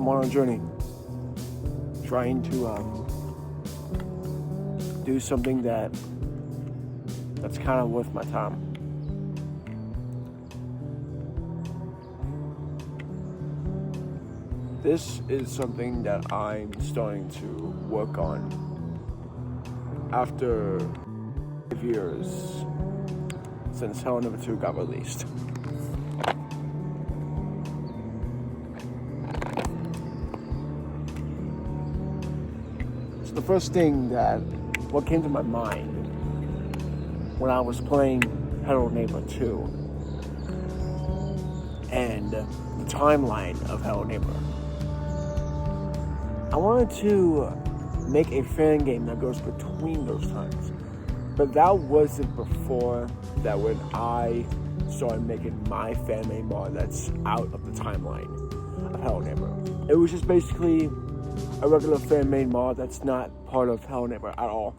I'm on a journey, trying to do something that's kind of worth my time. This is something that I'm starting to work on after 5 years since Hell Number 2 got released. So the first thing what came to my mind when I was playing Hello Neighbor 2 and the timeline of Hello Neighbor, I wanted to make a fan game that goes between those times. But that wasn't before that when I started making my fan-made mod that's out of the timeline of Hello Neighbor. It was just basically a regular fan-made mod that's not part of Hello Neighbor at all.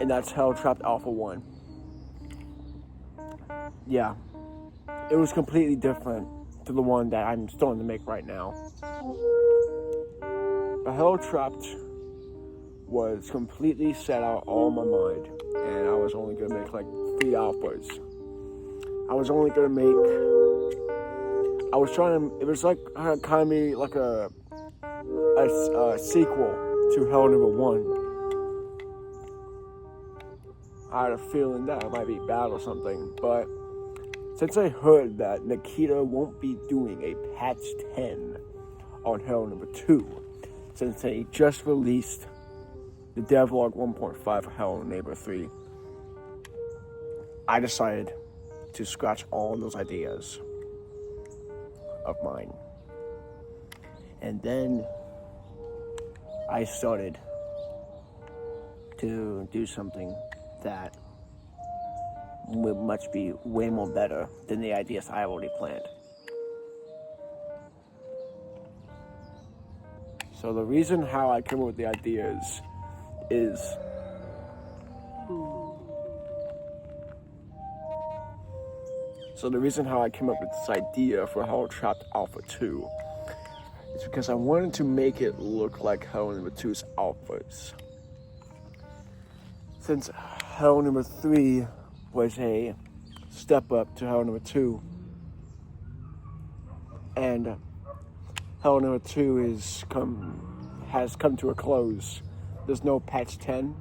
And that's Trapped Alpha 1. Yeah. It was completely different to the one that I'm starting to make right now. But Hello Trapped was completely set out all in my mind, and I was only gonna make like 3 alphas. It was like kind of be like a sequel to Hello Number 1. I had a feeling that it might be bad or something, but since I heard that Nikita won't be doing a patch 10 on Hello Number 2, since they just released the Devlog 1.5 for Hello Neighbor 3, I decided to scratch all those ideas of mine. And then I started to do something that would be way more better than the ideas I already planned. So the reason how I came up with the ideas is this idea for Hello Trapped Alpha 2 is because I wanted to make it look like Hello Number 2's alphas. Since Hello Number 3 was a step up to Hello Number 2, and Hello Number 2 has come to a close. There's no patch 10.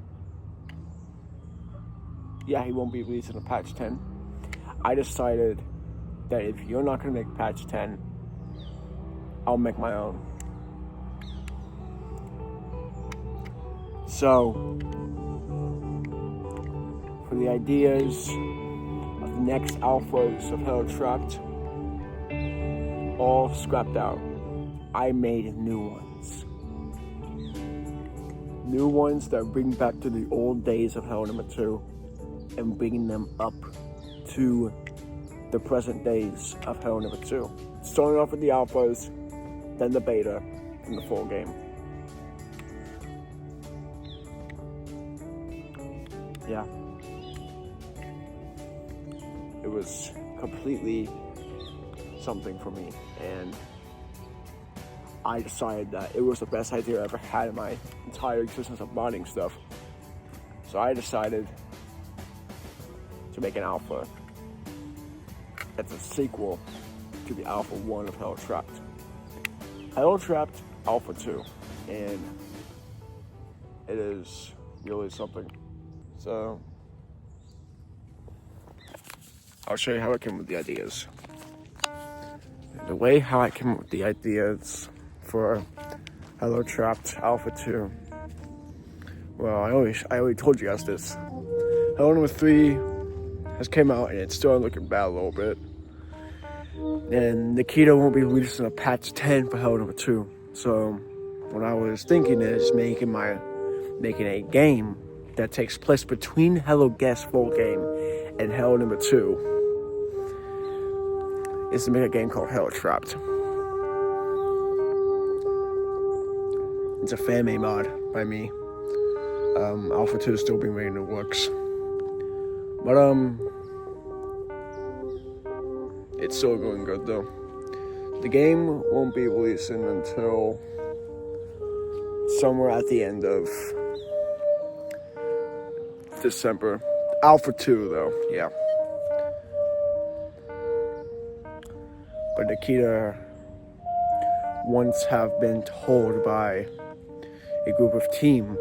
Yeah, he won't be releasing a patch 10. I decided that if you're not going to make patch 10, I'll make my own. So, for the ideas of the next alphas of Hello Trapped, all scrapped out, I made new ones. New ones that bring back to the old days of Hello Number 2 and bringing them up to the present days of Hello Number 2. Starting off with the alphas, then the beta, and the full game. Yeah. It was completely something for me, and I decided that it was the best idea I ever had in my entire existence of modding stuff. So I decided to make an alpha that's a sequel to the Alpha 1 of Hello Trapped. Hello Trapped Alpha 2, and it is really something. So I'll show you how I came up with the ideas. The way how I came up with the ideas for Hello Trapped Alpha 2. Well, I already told you guys this. Hello Number 3 has came out and it's still looking bad a little bit. And Nikita won't be releasing a patch 10 for Hello Number 2. So what I was thinking is making a game that takes place between Hello Guest full game and Hello Number 2 is to make a game called Hello Trapped. It's a fan-made mod by me. Alpha 2 is still being made in the works. But, it's still going good though. the game won't be releasing until somewhere at the end of December. Alpha 2, though, yeah. But Nikita once have been told by a group of team,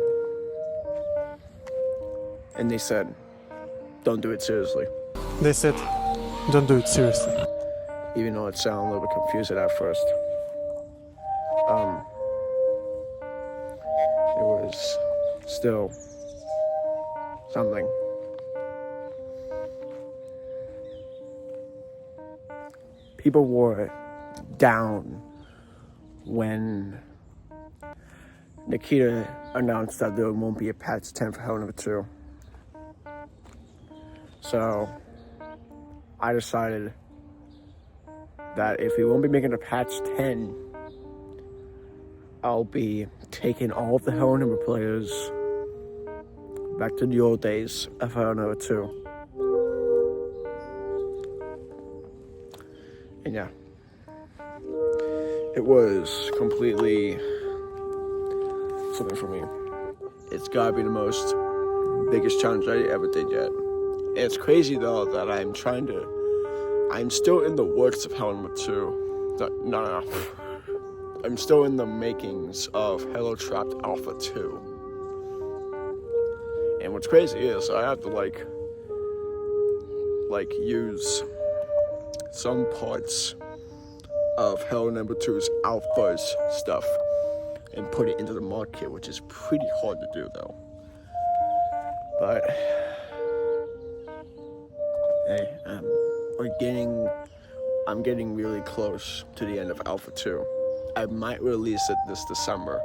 and they said, don't do it seriously. They said, don't do it seriously. Even though it sounded a little bit confusing at first. It was still something. People were down when Nikita announced that there won't be a patch 10 for Hell No. 2. So I decided that if we won't be making a patch 10, I'll be taking all of the Hell No. players back to the old days of Hell No. 2. And yeah, it was completely something for me. It's gotta be the biggest challenge I ever did yet. And it's crazy though that I'm still in the works of Hell No. 2. No. I'm still in the makings of Hello Trapped Alpha 2. And what's crazy is I have to like use some parts of Hell No. 2's alpha's stuff and put it into the mod kit, which is pretty hard to do though. But hey, I'm getting really close to the end of Alpha 2. I might release it this December.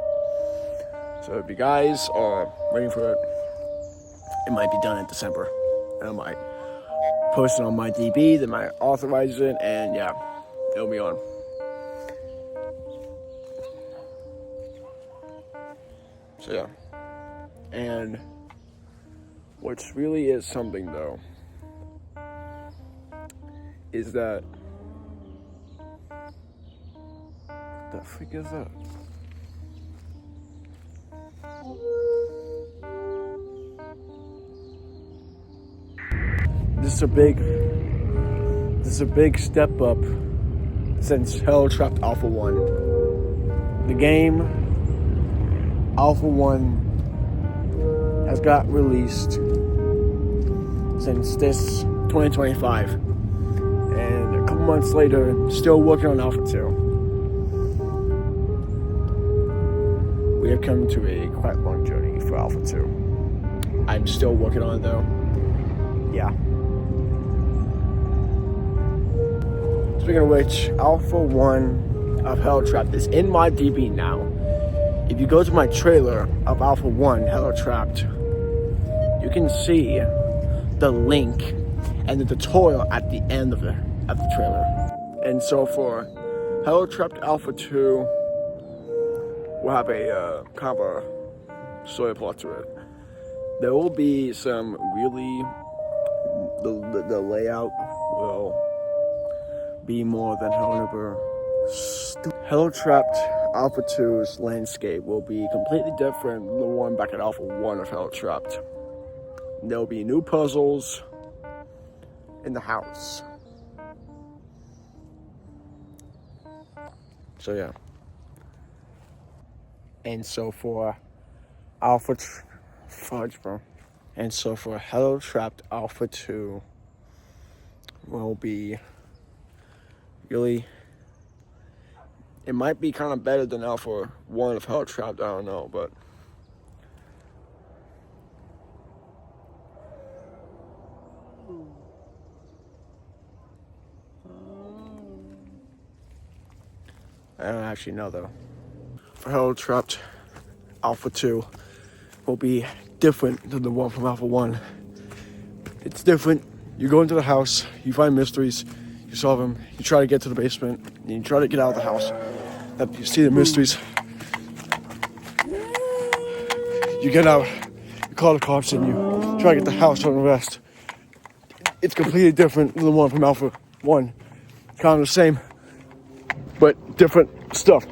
So if you guys are waiting for it, it might be done in December. And I might post it on my DB, they might authorize it, and yeah, it'll be on. So yeah. And which really is something though, is that what the freak is that? This is a big step up since Hell Trapped Alpha 1. The game Alpha 1 has got released since this 2025. And a couple months later, still working on Alpha 2. We have come to a quite long journey for Alpha 2. I'm still working on it though. Yeah. Speaking of which, Alpha 1 of Hell Trapped is in my DB now. If you go to my trailer of Alpha 1 Hell Trapped, you can see the link and the tutorial at the end of the trailer. And so for Hell Trapped Alpha 2, we'll have a kind of a story plot to it. There will be some really, the layout will be more than Hell Trapped Alpha 2's landscape will be completely different than the one back at Alpha 1 of Hell Trapped. There'll be new puzzles in the house. So yeah. And so for And so for Hello Trapped Alpha 2 will be really, it might be kind of better than Alpha 1 of Hell Trapped, I don't know, but I don't actually know though. For Hell Trapped Alpha 2 will be different than the one from Alpha 1. It's different. You go into the house, you find mysteries, you solve them, you try to get to the basement, and you try to get out of the house. After you see the mysteries, you get out, you call the cops, and you try to get the house on the rest. It's completely different than the one from Alpha 1. Kind of the same, but different stuff.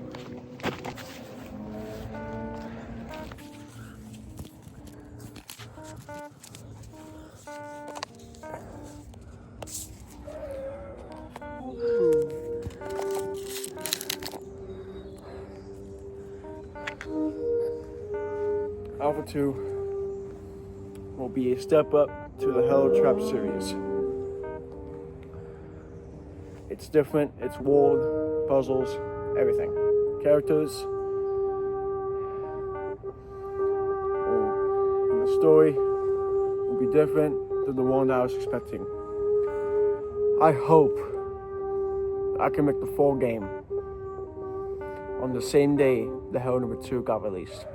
Alpha 2 will be a step up to the Hello Trapped series. It's different, it's world, puzzles, everything. Characters, and the story will be different than the one I was expecting. I hope I can make the full game on the same day the Hello number 2 got released.